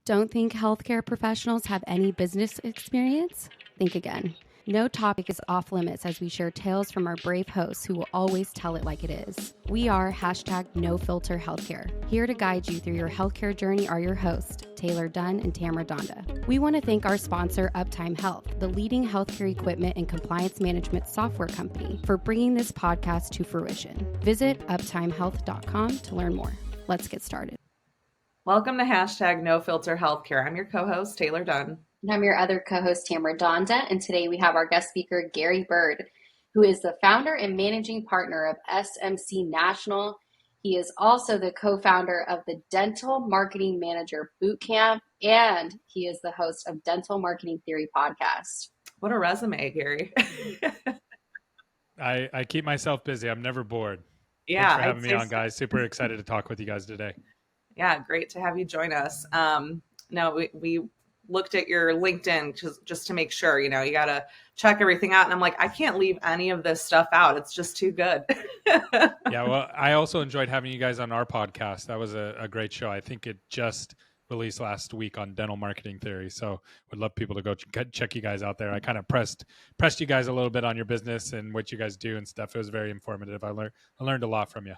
Don't think healthcare professionals have any business experience? Think again. No topic is off limits as we share tales from our brave hosts who will always tell it like it is. We are #NoFilterHealthcare. Here to guide you through your healthcare journey are your hosts, Taylor Dunn and Tamara Dhanda. We want to thank our sponsor, Uptime Health, the leading healthcare equipment and compliance management software company, for bringing this podcast to fruition. Visit uptimehealth.com to learn more. Let's get started. Welcome to #NoFilterHealthcare. I'm your co-host, Taylor Dunn. And I'm your other co-host, Tamara Dhanda, and today we have our guest speaker, Gary Bird, who is the founder and managing partner of SMC National. He is also the co-founder of the Dental Marketing Manager Bootcamp, and he is the host of Dental Marketing Theory podcast. What a resume, Gary. I keep myself busy. I'm never bored. Yeah, Thanks for having me on, guys. Super excited to talk with you guys today. Yeah, great to have you join us. We looked at your LinkedIn just to make sure, you got to check everything out. And I'm like, I can't leave any of this stuff out. It's just too good. Yeah, well, I also enjoyed having you guys on our podcast. That was a great show. I think it just released last week on Dental Marketing Theory. So would love people to go check you guys out there. I kind of pressed you guys a little bit on your business and what you guys do and stuff. It was very informative. I learned a lot from you.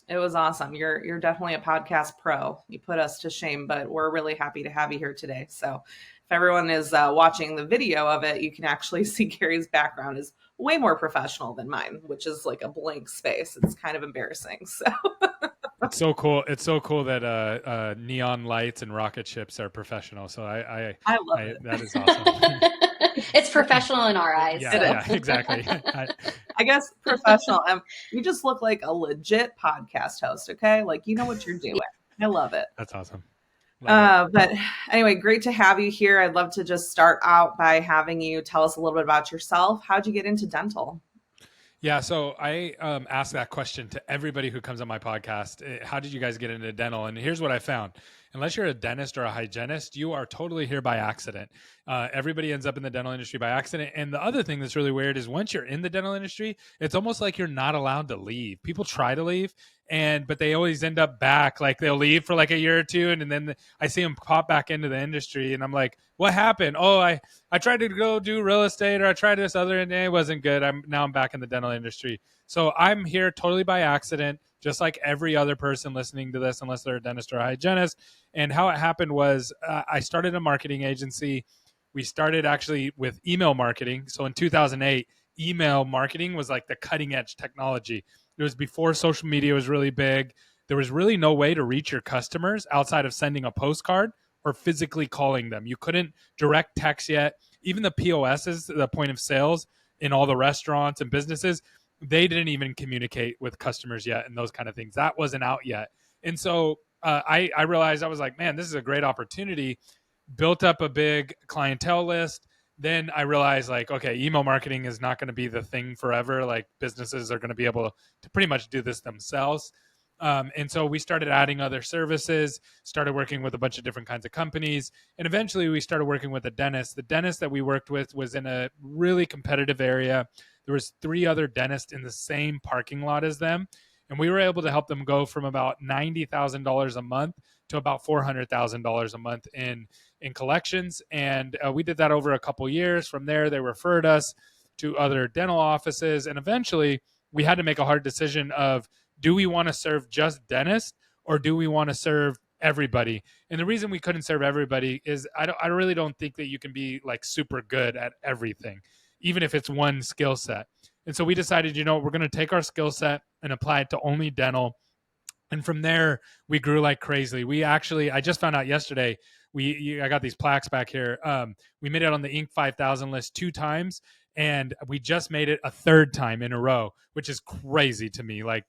It was awesome. You're definitely a podcast pro. You put us to shame, but we're really happy to have you here today. So if everyone is watching the video of it, you can actually see Gary's background is way more professional than mine, which is like a blank space. It's kind of embarrassing. So it's so cool. It's so cool that neon lights and rocket ships are professional. So I love it. That is awesome. It's professional in our eyes. Yeah, exactly. I guess professional. You just look like a legit podcast host. Okay. Like, you know what you're doing. I love it. That's awesome. But anyway, great to have you here. I'd love to just start out by having you tell us a little bit about yourself. How'd you get into dental? Yeah, so I ask that question to everybody who comes on my podcast. How did you guys get into dental? And here's what I found. Unless you're a dentist or a hygienist, you are totally here by accident. Everybody ends up in the dental industry by accident. And the other thing that's really weird is once you're in the dental industry, it's almost like you're not allowed to leave. People try to leave, but they always end up back. Like they'll leave for like a year or two, and then I see them pop back into the industry, and I'm like, what happened? Oh, I tried to go do real estate, or I tried this other, and it wasn't good. Now I'm back in the dental industry. So I'm here totally by accident, just like every other person listening to this, unless they're a dentist or a hygienist. And how it happened was I started a marketing agency. We started actually with email marketing. So in 2008, email marketing was like the cutting edge technology. It was before social media was really big. There was really no way to reach your customers outside of sending a postcard or physically calling them. You couldn't direct text yet. Even the POSs, the point of sales in all the restaurants and businesses, they didn't even communicate with customers yet and those kind of things. That wasn't out yet. And so I realized, I was like, man, this is a great opportunity. Built up a big clientele list. Then I realized, like, okay, email marketing is not going to be the thing forever. Like businesses are going to be able to pretty much do this themselves. And so we started adding other services, started working with a bunch of different kinds of companies. And eventually we started working with a dentist. The dentist that we worked with was in a really competitive area. There was 3 other dentists in the same parking lot as them. And we were able to help them go from about $90,000 a month to about $400,000 a month in collections. And we did that over a couple years. From there, they referred us to other dental offices. And eventually we had to make a hard decision of, do we want to serve just dentists or do we want to serve everybody? And the reason we couldn't serve everybody is I really don't think that you can be like super good at everything, even if it's one skill set. And so we decided, we're going to take our skill set and apply it to only dental. And from there, we grew like crazy. I just found out yesterday, I got these plaques back here. We made it on the Inc. 5000 list 2 times, and we just made it a 3rd time in a row, which is crazy to me. Like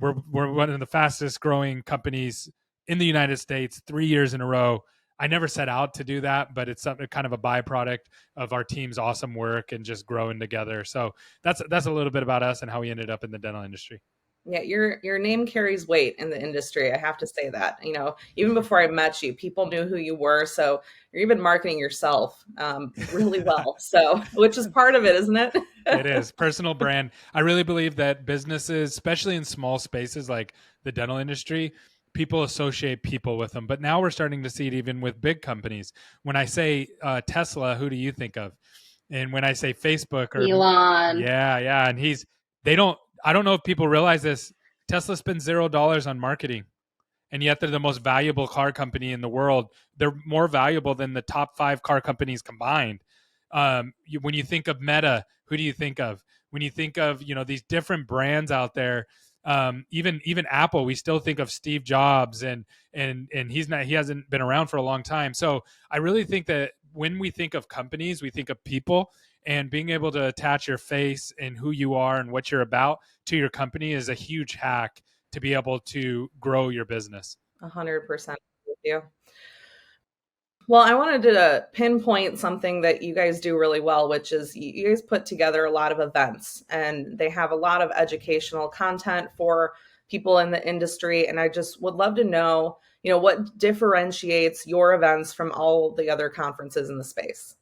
we're one of the fastest growing companies in the United States 3 years in a row. I never set out to do that, but it's something kind of a byproduct of our team's awesome work and just growing together. So that's a little bit about us and how we ended up in the dental industry. Yeah, your name carries weight in the industry. I have to say that. Even before I met you, people knew who you were. So you're even marketing yourself really well. So, which is part of it, isn't it? It is personal brand. I really believe that businesses, especially in small spaces like the dental industry, people associate people with them. But now we're starting to see it even with big companies. When I say Tesla, who do you think of? And when I say Facebook or Elon. Yeah. And I don't know if people realize this. Tesla spends $0 on marketing. And yet they're the most valuable car company in the world. They're more valuable than the top 5 car companies combined. When you think of Meta, who do you think of? When you think of, these different brands out there, even Apple, we still think of Steve Jobs, and he hasn't been around for a long time. So I really think that when we think of companies, we think of people, and being able to attach your face and who you are and what you're about to your company is a huge hack to be able to grow your business. 100% with you. Well, I wanted to pinpoint something that you guys do really well, which is you guys put together a lot of events, and they have a lot of educational content for people in the industry. And I just would love to know, what differentiates your events from all the other conferences in the space?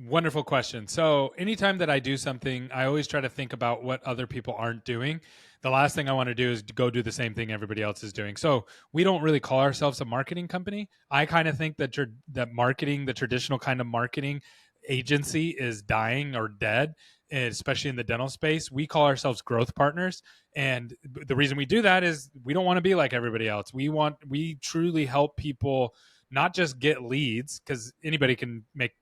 Wonderful question. So anytime that I do something, I always try to think about what other people aren't doing. The last thing I want to do is go do the same thing everybody else is doing. So we don't really call ourselves a marketing company. I kind of think that marketing, the traditional kind of marketing agency, is dying or dead, especially in the dental space. We call ourselves growth partners. And the reason we do that is we don't want to be like everybody else. We truly help people not just get leads, because anybody can make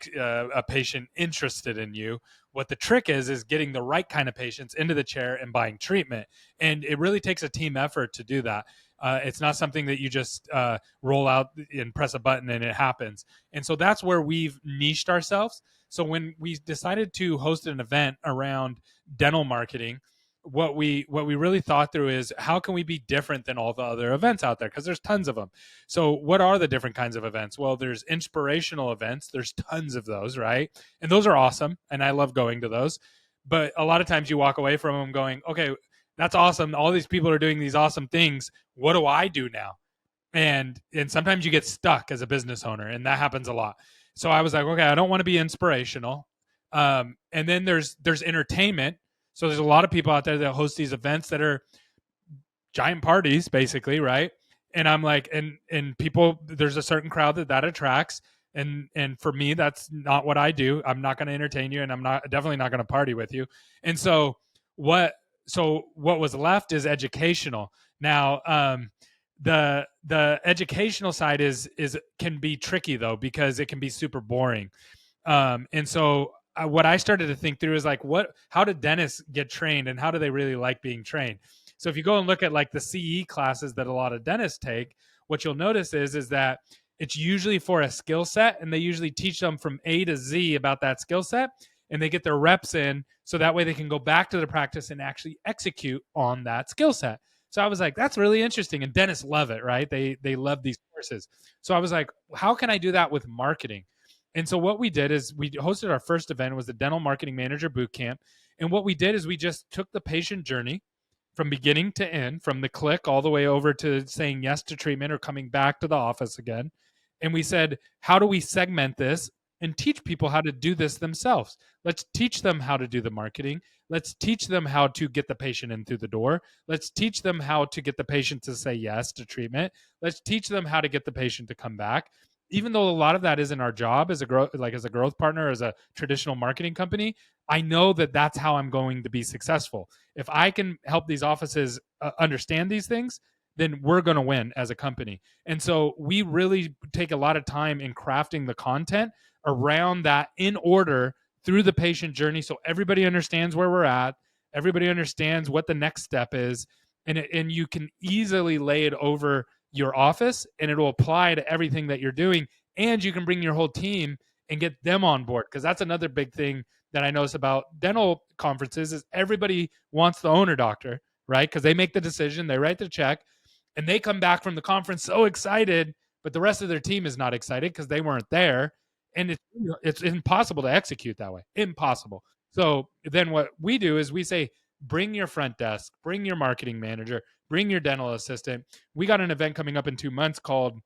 a patient interested in you. What the trick is getting the right kind of patients into the chair and buying treatment. And it really takes a team effort to do that. It's not something that you just roll out and press a button and it happens. And so that's where we've niched ourselves. So when we decided to host an event around dental marketing, what we really thought through is how can we be different than all the other events out there, because there's tons of them. So what are the different kinds of events? Well, there's inspirational events. There's tons of those, right? And those are awesome, and I love going to those. But a lot of times you walk away from them going, okay, that's awesome. All these people are doing these awesome things. What do I do now? And sometimes you get stuck as a business owner, and that happens a lot. So I was like, okay, I don't want to be inspirational. And then there's entertainment. So there's a lot of people out there that host these events that are giant parties, basically, right? And I'm like, and people, there's a certain crowd that attracts. And for me, that's not what I do. I'm not going to entertain you, and I'm definitely not going to party with you. And so what was left is educational. Now, the educational side can be tricky though, because it can be super boring. And so what I started to think through is like, how do dentists get trained, and how do they really like being trained? So if you go and look at like the CE classes that a lot of dentists take, what you'll notice is that it's usually for a skill set, and they usually teach them from A to Z about that skill set, and they get their reps in so that way they can go back to the practice and actually execute on that skill set. So I was like, that's really interesting. And dentists love it, right? They love these courses. So I was like, how can I do that with marketing? And so what we did is we hosted our first event. It was the Dental Marketing Manager Bootcamp. And what we did is we just took the patient journey from beginning to end, from the click all the way over to saying yes to treatment or coming back to the office again. And we said, how do we segment this and teach people how to do this themselves? Let's teach them how to do the marketing. Let's teach them how to get the patient in through the door. Let's teach them how to get the patient to say yes to treatment. Let's teach them how to get the patient to come back. Even though a lot of that isn't our job as a growth partner, as a traditional marketing company, I know that that's how I'm going to be successful. If I can help these offices understand these things, then we're going to win as a company. And so we really take a lot of time in crafting the content around that in order through the patient journey, so everybody understands where we're at, everybody understands what the next step is, and you can easily lay it over your office, and it'll apply to everything that you're doing. And you can bring your whole team and get them on board, because that's another big thing that I notice about dental conferences is everybody wants the owner doctor, right? Because they make the decision, they write the check, and they come back from the conference so excited, but the rest of their team is not excited because they weren't there. And it's impossible to execute that way. Impossible. So then what we do is we say, bring your front desk, bring your marketing manager, bring your dental assistant. We got an event coming up in 2 months called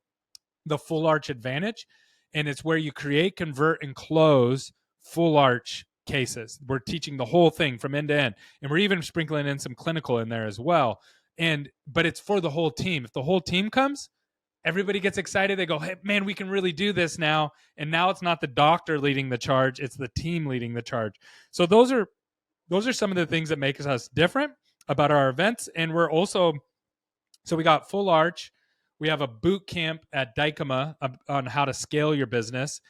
the Full Arch Advantage. And it's where you create, convert, and close full arch cases. We're teaching the whole thing from end to end. And we're even sprinkling in some clinical in there as well. But it's for the whole team. If the whole team comes, everybody gets excited. They go, hey, man, we can really do this now. And now it's not the doctor leading the charge. It's the team leading the charge. So those are some of the things that make us different about our events. And we're also, so we got Full Arch. We have a boot camp at Dykema on how to scale your business.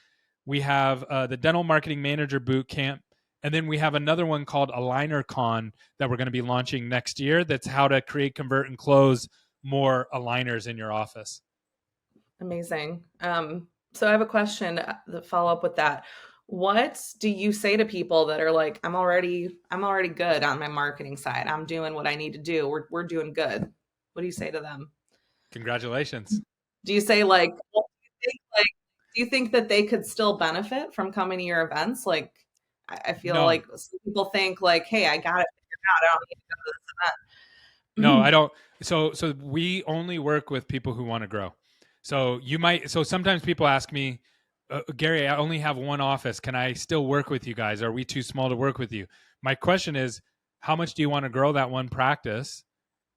We have the Dental Marketing Manager Boot Camp. And then we have another one called Aligner Con that we're going to be launching next year. That's how to create, convert, and close more aligners in your office. Amazing. So I have a question to follow up with that. What do you say to people that are like, I'm already good on my marketing side. I'm doing what I need to do. We're doing good. What do you say to them? Congratulations. Do you say like, do you think that they could still benefit from coming to your events? Like, I feel like some people think like, hey, I got it figured out. I don't need to go to this event. No, I don't. So we only work with people who want to grow. So sometimes people ask me, Gary, I only have one office. Can I still work with you guys? Are we too small to work with you? My question is, how much do you want to grow that one practice?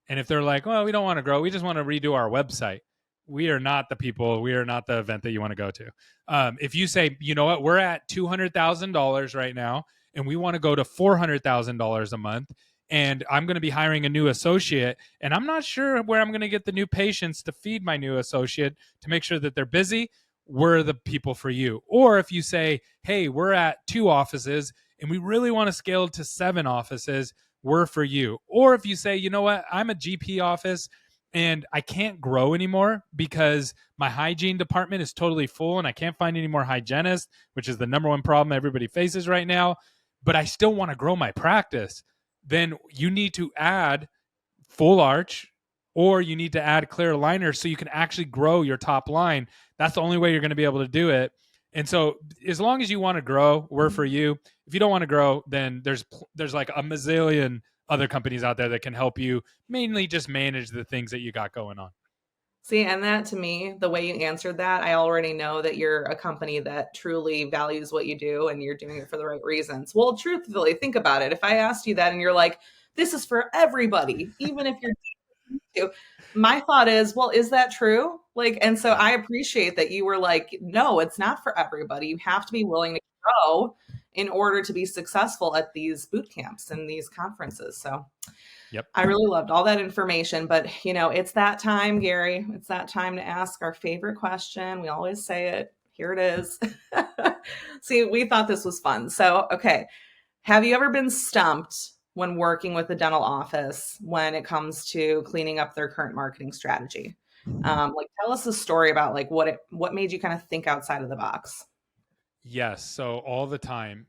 And if they're like, well, we don't want to grow, we just want to redo our website. We are not the people. We are not the event that you want to go to. If you say, you know what, we're at $200,000 right now, and we want to go to $400,000 a month, and I'm going to be hiring a new associate, and I'm not sure where I'm going to get the new patients to feed my new associate to make sure that they're busy, we're the people for you. Or if you say, hey, we're at 2 offices, and we really want to scale to 7 offices, we're for you. Or if you say, you know what, I'm a GP office, and I can't grow anymore because my hygiene department is totally full and I can't find any more hygienists, which is the number one problem everybody faces right now, but I still want to grow my practice, then you need to add Full Arch or you need to add clear aligners so you can actually grow your top line. That's the only way you're going to be able to do it. And so as long as you want to grow, we're for you. If you don't want to grow, then there's like a mazillion other companies out there that can help you mainly just manage the things that you got going on. See, and that to me, the way you answered that, I already know that you're a company that truly values what you do and you're doing it for the right reasons. Well, truthfully, think about it. If I asked you that and you're like, this is for everybody, even if you're my thought is, well, is that true? Like, and so I appreciate that you were like, no, it's not for everybody. You have to be willing to grow in order to be successful at these boot camps and these conferences. So yep. I really loved all that information, but it's that time, Gary. It's that time to ask our favorite question. We always say it. Here it is. See, we thought this was fun. So, okay. Have you ever been stumped when working with the dental office when it comes to cleaning up their current marketing strategy? Like, tell us a story about like what made you kind of think outside of the box. Yes. So all the time,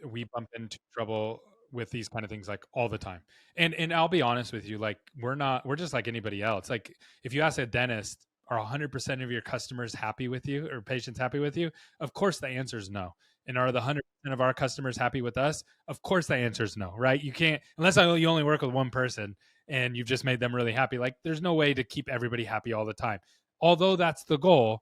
we bump into trouble with these kind of things, like all the time. And I'll be honest with you, like we're just like anybody else. Like if you ask a dentist, are 100% of your customers happy with you or patients happy with you? Of course the answer is no. And are the 100% of our customers happy with us? Of course the answer is no, right? You can't, unless you only work with one person and you've just made them really happy. Like there's no way to keep everybody happy all the time. Although that's the goal,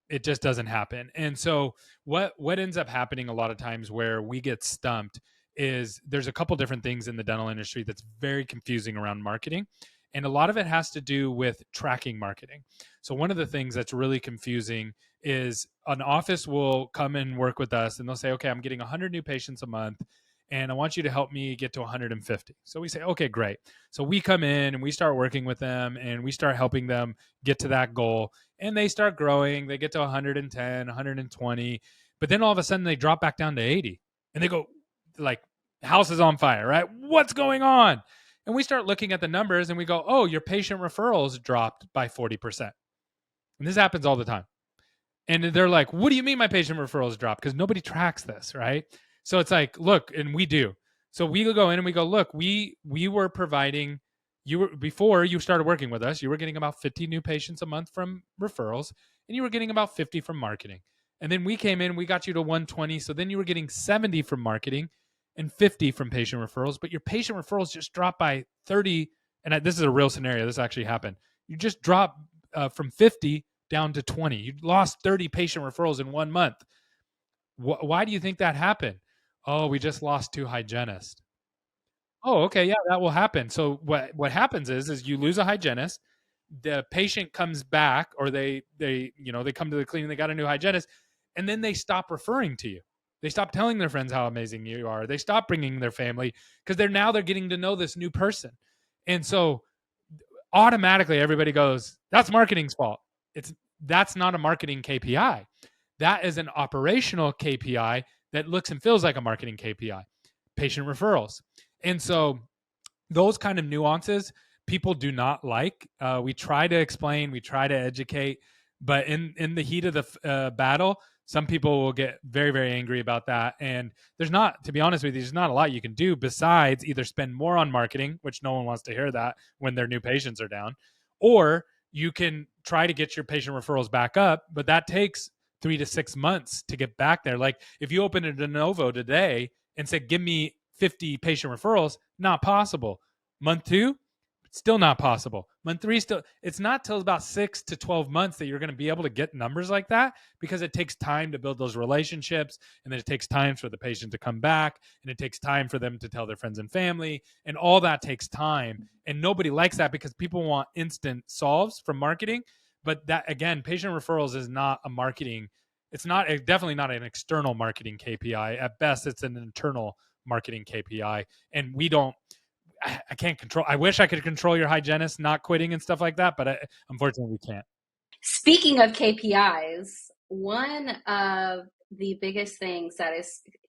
it just doesn't happen. And so what ends up happening a lot of times where we get stumped is there's a couple different things in the dental industry that's very confusing around marketing. And a lot of it has to do with tracking marketing. So one of the things that's really confusing is an office will come and work with us and they'll say, okay, I'm getting 100 new patients a month and I want you to help me get to 150. So we say, okay, great. So we come in and we start working with them and we start helping them get to that goal. And they start growing. They get to 110, 120. But then all of a sudden they drop back down to 80. And they go, like, house is on fire, right? What's going on? And we start looking at the numbers and we go, oh, your patient referrals dropped by 40%. And this happens all the time. And they're like, what do you mean my patient referrals dropped? Because nobody tracks this, right? So it's like, look, and we do. So we go in and we go, look, we were providing, before you started working with us, you were getting about 50 new patients a month from referrals, and you were getting about 50 from marketing. And then we came in, we got you to 120. So then you were getting 70 from marketing and 50 from patient referrals, but your patient referrals just dropped by 30. And this is a real scenario. This actually happened. You just dropped from 50 down to 20. You lost 30 patient referrals in 1 month. Why do you think that happened? Oh, we just lost 2 hygienists. Oh, okay, yeah, that will happen. So what happens is you lose a hygienist, the patient comes back, or they come to the clinic, they got a new hygienist, and then they stop referring to you. They stop telling their friends how amazing you are. They stop bringing their family because they're getting to know this new person, and so automatically everybody goes, "That's marketing's fault." That's not a marketing KPI. That is an operational KPI that looks and feels like a marketing KPI. Patient referrals, and so those kind of nuances people do not like. We try to explain, we try to educate, but in the heat of the battle, some people will get very, very angry about that. And there's not, to be honest with you, there's not a lot you can do besides either spend more on marketing, which no one wants to hear that when their new patients are down, or you can try to get your patient referrals back up, but that takes 3 to 6 months to get back there. Like if you open a de novo today and said, give me 50 patient referrals, not possible. Month 2, still not possible. Month 3, still. It's not till about 6 to 12 months that you're going to be able to get numbers like that, because it takes time to build those relationships, and then it takes time for the patient to come back, and it takes time for them to tell their friends and family, and all that takes time. And nobody likes that because people want instant solves from marketing. But that, again, patient referrals is not a marketing. It's definitely not an external marketing KPI. At best, it's an internal marketing KPI. And I can't control. I wish I could control your hygienist not quitting and stuff like that, but unfortunately we can't. Speaking of KPIs, one of the biggest things that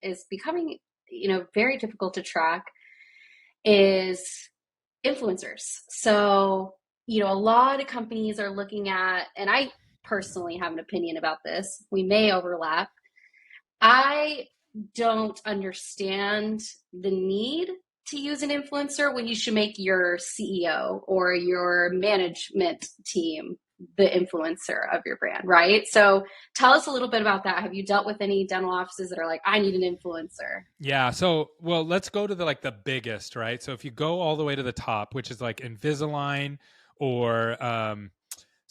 is becoming, very difficult to track is influencers. So, a lot of companies are looking at, and I personally have an opinion about this, we may overlap. I don't understand the need to use an influencer when you should make your CEO or your management team the influencer of your brand, right? So tell us a little bit about that. Have you dealt with any dental offices that are like, I need an influencer? Yeah. So, well, let's go to the biggest, right? So if you go all the way to the top, which is like Invisalign or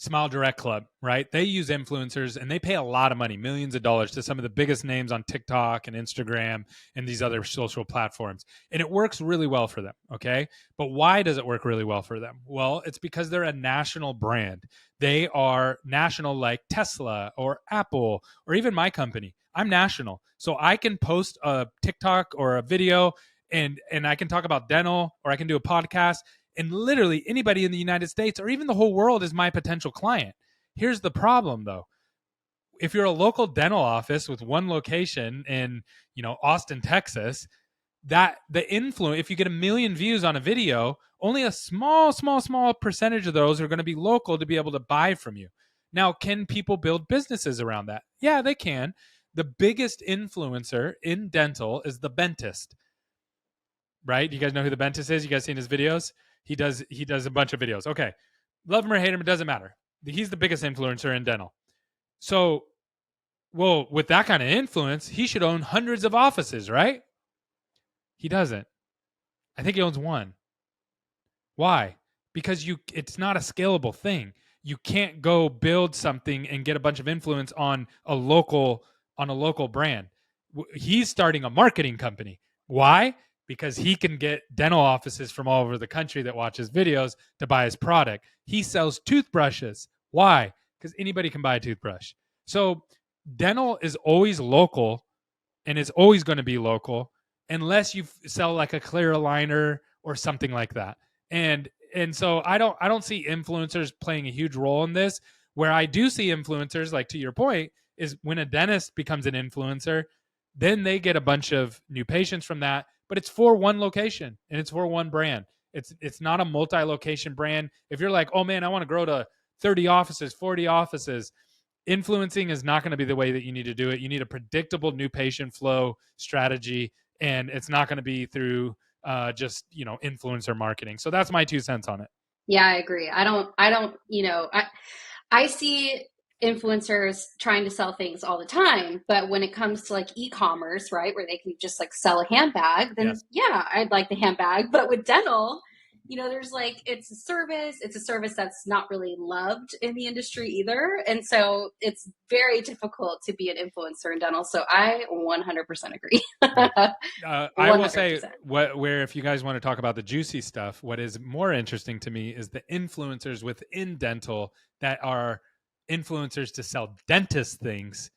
Smile Direct Club, right? They use influencers and they pay a lot of money, millions of dollars, to some of the biggest names on TikTok and Instagram and these other social platforms. And it works really well for them. Okay. But why does it work really well for them? Well, it's because they're a national brand. They are national, like Tesla or Apple or even my company. I'm national. So I can post a TikTok or a video and I can talk about dental, or I can do a podcast, and literally anybody in the United States or even the whole world is my potential client. Here's the problem, though. If you're a local dental office with one location in, Austin, Texas, that the influence, if you get 1 million views on a video, only a small percentage of those are going to be local to be able to buy from you. Now, can people build businesses around that? Yeah, they can. The biggest influencer in dental is the Bentist, right? You guys know who the Bentist is? You guys seen his videos? He does a bunch of videos. Okay. Love him or hate him, it doesn't matter. He's the biggest influencer in dental. So, well, with that kind of influence, he should own hundreds of offices, right? He doesn't. I think he owns one. Why? Because it's not a scalable thing. You can't go build something and get a bunch of influence on a local brand. He's starting a marketing company. Why? Because he can get dental offices from all over the country that watch his videos to buy his product. He sells toothbrushes. Why? Because anybody can buy a toothbrush. So dental is always local, and it's always going to be local unless you sell like a clear aligner or something like that. And so I don't see influencers playing a huge role in this. Where I do see influencers, like to your point, is when a dentist becomes an influencer, then they get a bunch of new patients from that. But it's for one location and it's for one brand. It's not a multi-location brand. If you're like, oh man, I want to grow to 30 offices, 40 offices, influencing is not going to be the way that you need to do it. You need a predictable new patient flow strategy, and it's not going to be through just influencer marketing. So that's my 2 cents on it. Yeah, I agree. I see influencers trying to sell things all the time, but when it comes to like e-commerce, right, where they can just like sell a handbag, then yeah, I'd like the handbag. But with dental, there's like, it's a service that's not really loved in the industry either. And so it's very difficult to be an influencer in dental. So I 100% agree. I will say where if you guys want to talk about the juicy stuff, what is more interesting to me is the influencers within dental that are influencers to sell dentist things.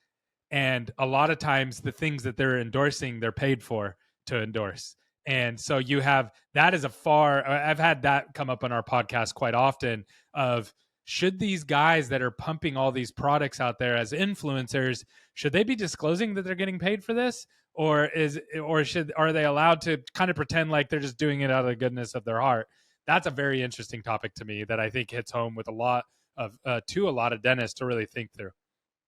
And a lot of times the things that they're endorsing, they're paid for to endorse. And so you have, that is I've had that come up on our podcast quite often of, should these guys that are pumping all these products out there as influencers, should they be disclosing that they're getting paid for this? Or are they allowed to kind of pretend like they're just doing it out of the goodness of their heart? That's a very interesting topic to me that I think hits home with a lot of dentists to really think through.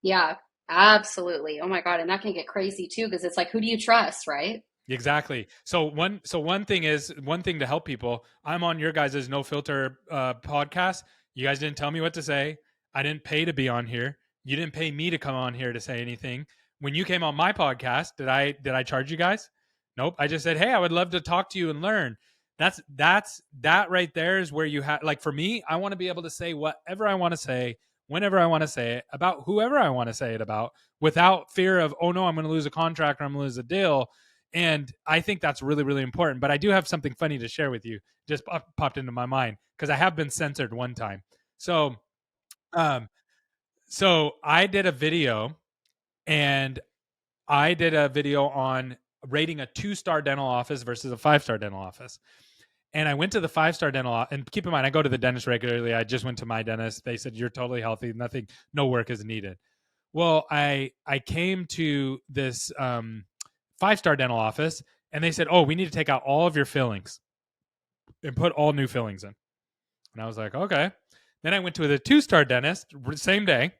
Yeah, absolutely. Oh my God. And that can get crazy too, because it's like, who do you trust, right? Exactly. So one thing to help people. I'm on your guys' No Filter podcast. You guys didn't tell me what to say. I didn't pay to be on here. You didn't pay me to come on here to say anything. When you came on my podcast, did I charge you guys? Nope. I just said, hey, I would love to talk to you and learn. That right there is where you have, like, for me, I want to be able to say whatever I want to say, whenever I want to say it, about whoever I want to say it about, without fear of, oh no, I'm going to lose a contract or I'm going to lose a deal. And I think that's really, really important. But I do have something funny to share with you. Just popped into my mind because I have been censored one time. So I did a video, and I did a video on rating a 2-star dental office versus a 5-star dental office. And I went to the 5-star dental, and keep in mind, I go to the dentist regularly. I just went to my dentist. They said, you're totally healthy. No work is needed. Well, I came to this 5-star dental office, and they said, oh, we need to take out all of your fillings and put all new fillings in. And I was like, okay. Then I went to the 2-star dentist, same day,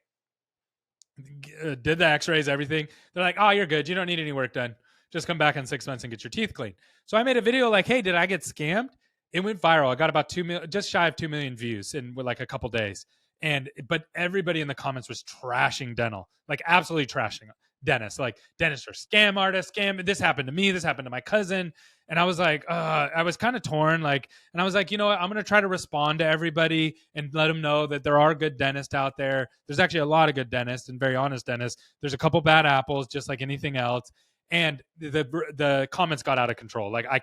did the x-rays, everything. They're like, oh, you're good. You don't need any work done. Just come back in 6 months and get your teeth cleaned. So I made a video like, hey, did I get scammed? It went viral. I got about just shy of 2 million views in like a couple days. But everybody in the comments was trashing dental, like absolutely trashing dentists. Like, dentists are scam artists, this happened to me, this happened to my cousin. And I was like, I was kind of torn. Like, and I was like, you know what? I'm going to try to respond to everybody and let them know that there are good dentists out there. There's actually a lot of good dentists and very honest dentists. There's a couple bad apples, just like anything else. And the comments got out of control. Like, I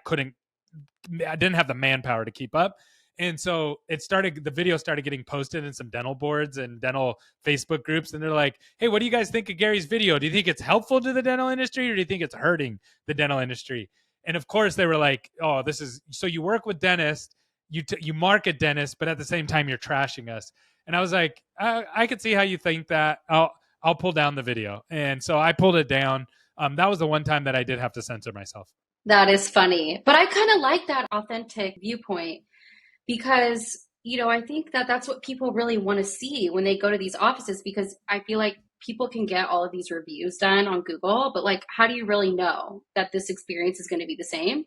didn't have the manpower to keep up. And so the video started getting posted in some dental boards and dental Facebook groups. And they're like, hey, what do you guys think of Gary's video? Do you think it's helpful to the dental industry, or do you think it's hurting the dental industry? And of course they were like, oh, so you work with dentists, you market dentists, but at the same time you're trashing us. And I was like, I could see how you think that. I'll pull down the video. And so I pulled it down. That was the one time that I did have to censor myself. That is funny. But I kind of like that authentic viewpoint, because, I think that that's what people really want to see when they go to these offices, because I feel like people can get all of these reviews done on Google, but like, how do you really know that this experience is going to be the same?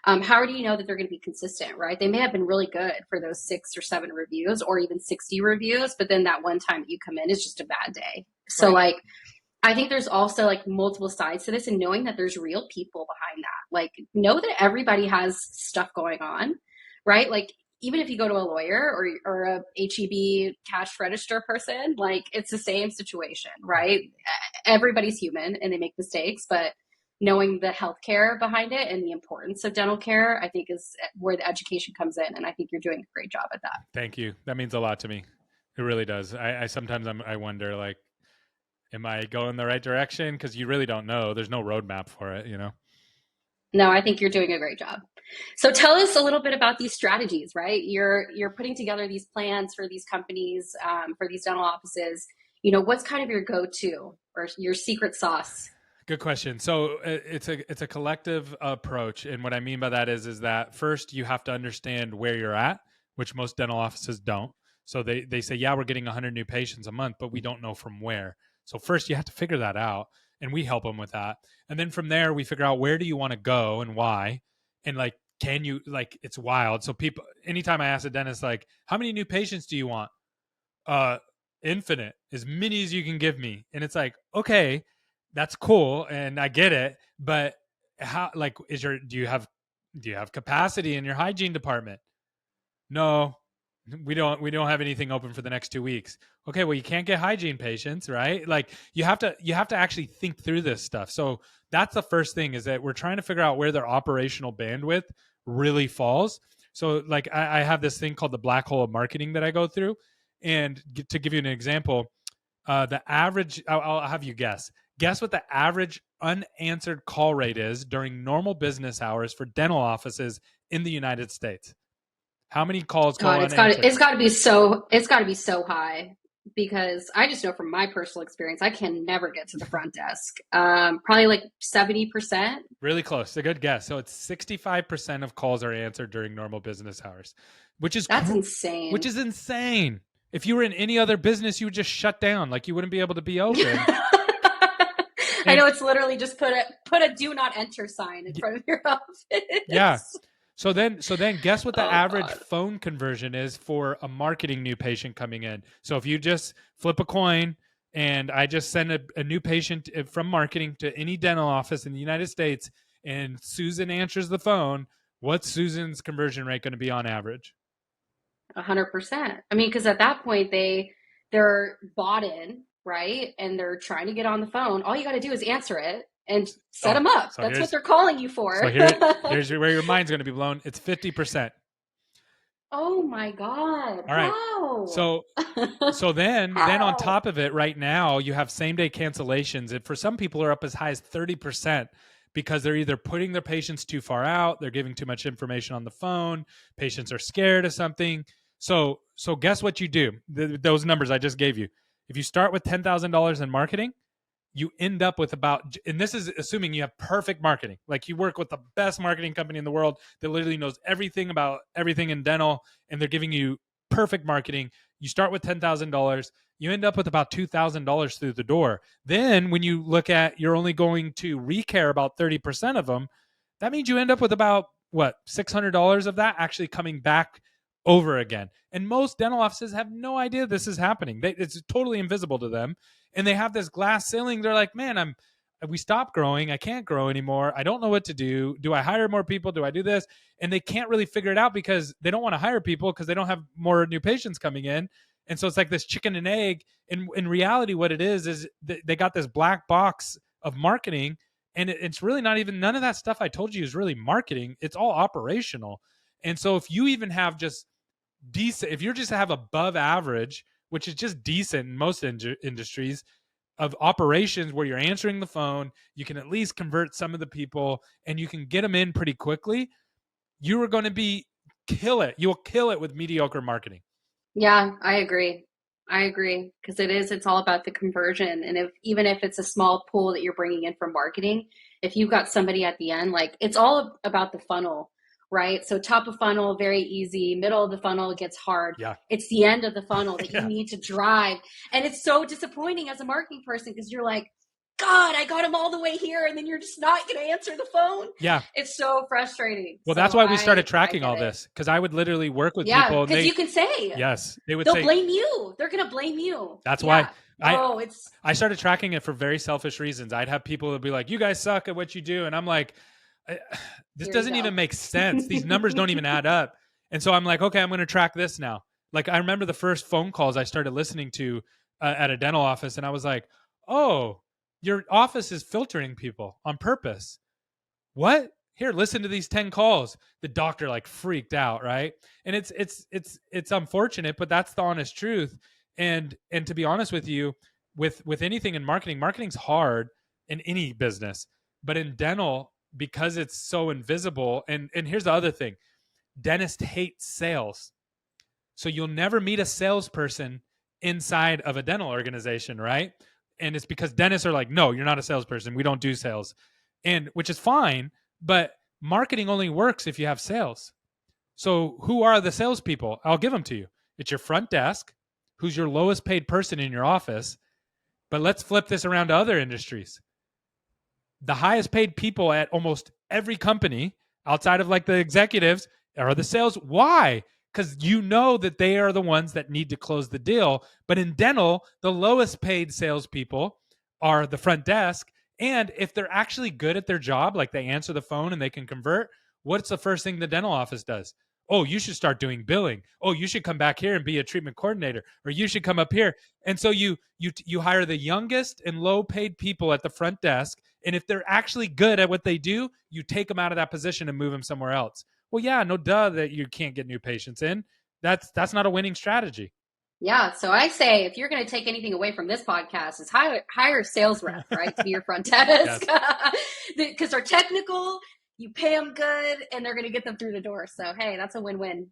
How do you know that they're going to be consistent, right? They may have been really good for those 6 or 7 reviews or even 60 reviews, but then that one time that you come in is just a bad day. So right. Like, I think there's also like multiple sides to this, and knowing that there's real people behind that. Like, know that everybody has stuff going on, right? Like, even if you go to a lawyer or a HEB cash register person, like, it's the same situation, right? Everybody's human and they make mistakes, but knowing the healthcare behind it and the importance of dental care, I think is where the education comes in. And I think you're doing a great job at that. Thank you. That means a lot to me. It really does. I sometimes I wonder, like, am I going the right direction? Because you really don't know. There's no roadmap for it, No, I think you're doing a great job. So tell us a little bit about these strategies, right? You're putting together these plans for these companies, for these dental offices. What's kind of your go-to or your secret sauce? Good question. So it's a collective approach. And what I mean by that is that first you have to understand where you're at, which most dental offices don't. So they say, yeah, we're getting 100 new patients a month, but we don't know from where. So first you have to figure that out, and we help them with that. And then from there, we figure out, where do you want to go and why? And like, can you, like, it's wild. So people, anytime I ask a dentist, like, how many new patients do you want? Infinite, as many as you can give me. And it's like, okay, that's cool. And I get it. But how, like, do you have capacity in your hygiene department? no, we don't have anything open for the next 2 weeks. Okay, well, you can't get hygiene patients, right? Like you have to actually think through this stuff. So that's the first thing, is that we're trying to figure out where their operational bandwidth really falls. So like I have this thing called the black hole of marketing that I go through. And to give you an example, the average, I'll have you guess what the average unanswered call rate is during normal business hours for dental offices in the United States. How many calls go God, unanswered? it's got to be so high, because I just know from my personal experience, I can never get to the front desk. Probably like 70%. Really close. A good guess. So it's 65% of calls are answered during normal business hours, That's insane. Which is insane. If you were in any other business, you would just shut down. Like you wouldn't be able to be open. I know, it's literally just put a do not enter sign in front of your office. Yeah. So then guess what the average God. phone conversion is for a marketing new patient coming in. So if you just flip a coin and I just send a new patient from marketing to any dental office in the United States and Susan answers the phone, what's Susan's conversion rate going to be on average? 100%. I mean, because at that point they're bought in, right? And they're trying to get on the phone. All you got to do is answer it and set them up. So that's what they're calling you for. So here's where your mind's going to be blown. It's 50%. Oh my God! All right. Wow. So then on top of it, right now you have same day cancellations, and for some people are up as high as 30%. Because they're either putting their patients too far out, they're giving too much information on the phone, patients are scared of something. So guess what you do? Those numbers I just gave you. If you start with $10,000 in marketing, you end up with about, and this is assuming you have perfect marketing. Like you work with the best marketing company in the world that literally knows everything about everything in dental, and they're giving you perfect marketing. You start with $10,000. You end up with about $2,000 through the door. Then when you look at you're only going to recare about 30% of them, that means you end up with about, what, $600 of that actually coming back over again. And most dental offices have no idea this is happening. It's totally invisible to them. And they have this glass ceiling. They're like, man, we stopped growing. I can't grow anymore. I don't know what to do. Do I hire more people? Do I do this? And they can't really figure it out because they don't want to hire people because they don't have more new patients coming in. And so it's like this chicken and egg. In reality, what it is they got this black box of marketing, and it's really not even, none of that stuff I told you is really marketing. It's all operational. And so if you even have just decent, if you just have above average, which is just decent in most industries, of operations where you're answering the phone, you can at least convert some of the people and you can get them in pretty quickly, you are going to kill it. You will kill it with mediocre marketing. Yeah, I agree. Because it's all about the conversion. And even if it's a small pool that you're bringing in from marketing, if you've got somebody at the end, like it's all about the funnel, right? So top of funnel, very easy. Middle of the funnel gets hard. Yeah. It's the end of the funnel that you need to drive. And it's so disappointing as a marketing person because you're like, God, I got them all the way here, and then you're just not going to answer the phone. Yeah. It's so frustrating. Well, that's why we started tracking all this, because I would literally work with people. Yeah, because you can say. Yes. They'll blame you. They're going to blame you. That's why I started tracking it for very selfish reasons. I'd have people that be like, you guys suck at what you do. And I'm like, this doesn't even make sense. These numbers don't even add up. And so I'm like, okay, I'm going to track this now. Like I remember the first phone calls I started listening to at a dental office, and I was like, oh, your office is filtering people on purpose. What? Here, listen to these 10 calls. The doctor like freaked out, right? And it's unfortunate, but that's the honest truth. And to be honest with you, with anything in marketing, marketing's hard in any business, but in dental, because it's so invisible. And here's the other thing: dentists hate sales, so you'll never meet a salesperson inside of a dental organization, right? And it's because dentists are like, no, you're not a salesperson. We don't do sales. And which is fine, but marketing only works if you have sales. So who are the salespeople? I'll give them to you. It's your front desk, who's your lowest paid person in your office. But let's flip this around to other industries. The highest paid people at almost every company outside of like the executives are the sales. Why? Because you know that they are the ones that need to close the deal. But in dental, the lowest paid salespeople are the front desk. And if they're actually good at their job, like they answer the phone and they can convert, what's the first thing the dental office does? oh, you should start doing billing. Oh, you should come back here and be a treatment coordinator, or you should come up here. And so you hire the youngest and low paid people at the front desk. And if they're actually good at what they do, you take them out of that position and move them somewhere else. Well, yeah, no duh that you can't get new patients in. That's not a winning strategy. Yeah. So I say, if you're going to take anything away from this podcast, is hire a sales rep, right, to be your front desk, because they're technical, you pay them good, and they're going to get them through the door. So, hey, that's a win-win.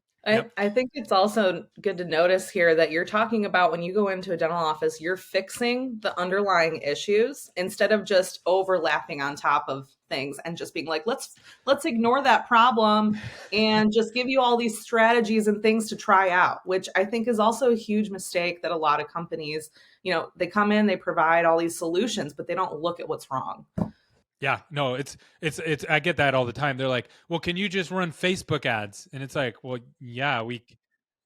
I think it's also good to notice here that you're talking about when you go into a dental office, you're fixing the underlying issues instead of just overlapping on top of things and just being like, let's ignore that problem and just give you all these strategies and things to try out, which I think is also a huge mistake that a lot of companies, they come in, they provide all these solutions, but they don't look at what's wrong. Yeah, no, it's I get that all the time. They're like, well, can you just run Facebook ads? And it's like, well, yeah,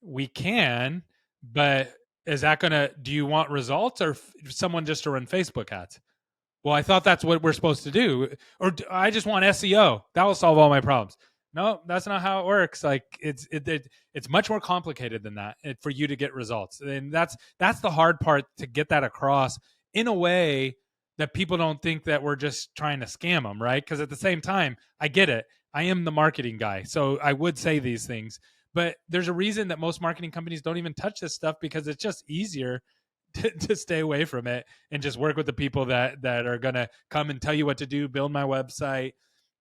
we can, but is that do you want results or someone just to run Facebook ads? Well, I thought that's what we're supposed to do. Or I just want SEO. That will solve all my problems. No, that's not how it works. Like it's much more complicated than that for you to get results. And that's the hard part, to get that across in a way that people don't think that we're just trying to scam them, right? Because at the same time, I get it. I am the marketing guy, so I would say these things. But there's a reason that most marketing companies don't even touch this stuff, because it's just easier to stay away from it and just work with the people that are going to come and tell you what to do, build my website,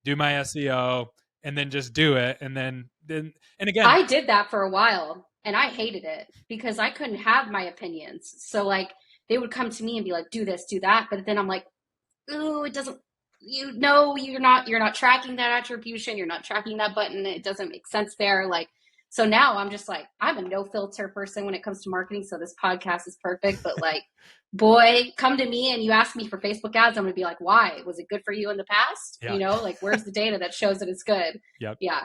do my SEO, and then just do it. And then and again, I did that for a while and I hated it because I couldn't have my opinions. So like, they would come to me and be like, do this, do that. But then I'm like, ooh, it doesn't, you're not tracking that attribution. You're not tracking that button. It doesn't make sense there. Like, so now I'm just like, I'm a no filter person when it comes to marketing. So this podcast is perfect. But like, boy, come to me and you ask me for Facebook ads, I'm going to be like, why? Was it good for you in the past? Yeah. Like, where's the data that shows that it's good? Yep. Yeah.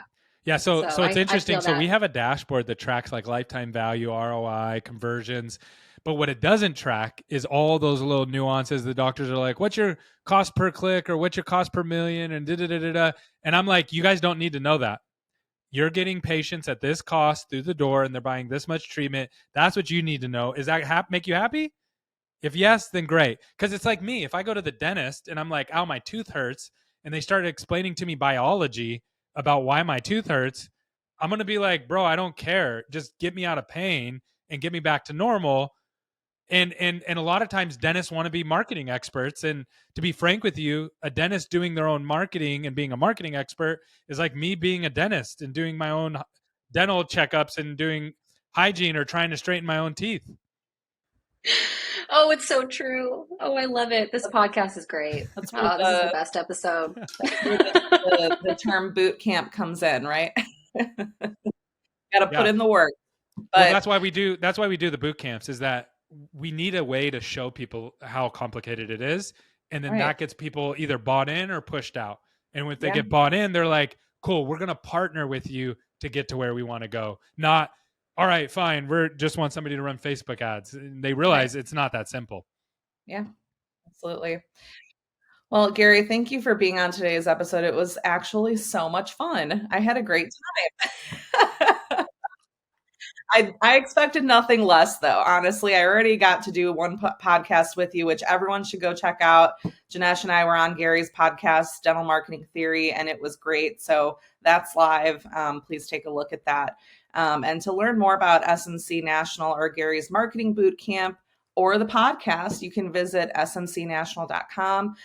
Yeah. So it's interesting. So we have a dashboard that tracks like lifetime value, ROI, conversions. But what it doesn't track is all those little nuances. The doctors are like, what's your cost per click, or what's your cost per million, and da-da-da-da-da. And I'm like, you guys don't need to know that. You're getting patients at this cost through the door and they're buying this much treatment. That's what you need to know. Is that make you happy? If yes, then great. Because it's like me. If I go to the dentist and I'm like, ow, my tooth hurts, and they started explaining to me biology about why my tooth hurts, I'm going to be like, bro, I don't care. Just get me out of pain and get me back to normal. And a lot of times dentists want to be marketing experts. And to be frank with you, a dentist doing their own marketing and being a marketing expert is like me being a dentist and doing my own dental checkups and doing hygiene or trying to straighten my own teeth. Oh, it's so true. Oh, I love it. This podcast is great. This is the best episode. The term boot camp comes in, right? Got to put in the work. But well, that's why we do the boot camps, is that we need a way to show people how complicated it is. And then that gets people either bought in or pushed out. And when they get bought in, they're like, cool, we're going to partner with you to get to where we want to go. Not, all right, fine, we just want somebody to run Facebook ads. And they realize it's not that simple. Yeah, absolutely. Well, Gary, thank you for being on today's episode. It was actually so much fun. I had a great time. I expected nothing less, though. Honestly, I already got to do one podcast with you, which everyone should go check out. Janesh and I were on Gary's podcast, Dental Marketing Theory, and it was great. So that's live. Please take a look at that. And to learn more about SMC National or Gary's Marketing Boot Camp or the podcast, you can visit smcnational.com.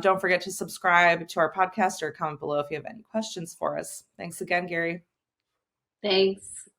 Don't forget to subscribe to our podcast or comment below if you have any questions for us. Thanks again, Gary. Thanks.